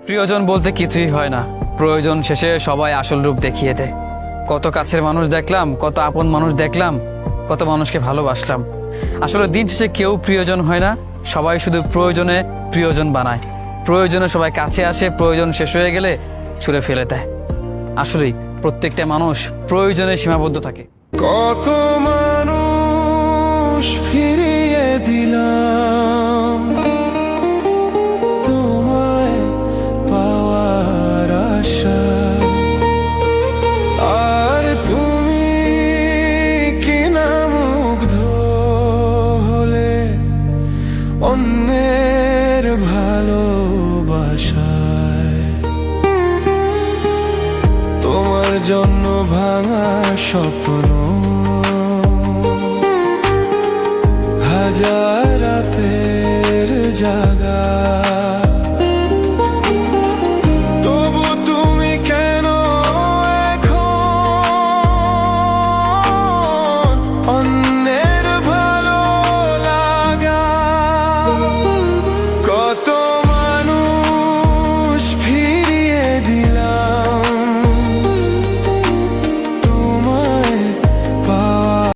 প্রিয়জন বলতে কিছুই হয় না, প্রয়োজন শেষে সবাই আসল রূপ দেখিয়ে দেয়। কত কাছের মানুষ দেখলাম, কত আপন মানুষ দেখলাম, কত মানুষকে ভালোবাসলাম। আসলে দিন শেষে কেউ প্রিয়জন হয় না, সবাই শুধু প্রয়োজনে প্রিয়জন বানায়। প্রয়োজনে সবাই কাছে আসে, প্রয়োজন শেষ হয়ে গেলে ছুঁড়ে ফেলে দেয়। আসলেই প্রত্যেকটা মানুষ প্রয়োজনে সীমাবদ্ধ থাকে। কত মানুষ ফিরিয়ে দিলাম তোমায় পাওয়ার আশা, আর তুমি কিনা মুগ্ধ হলে অন্যের ভালোবাসায়। তোমার জন্য ভাঙা স্বপ্ন হাজার রাতের জাগা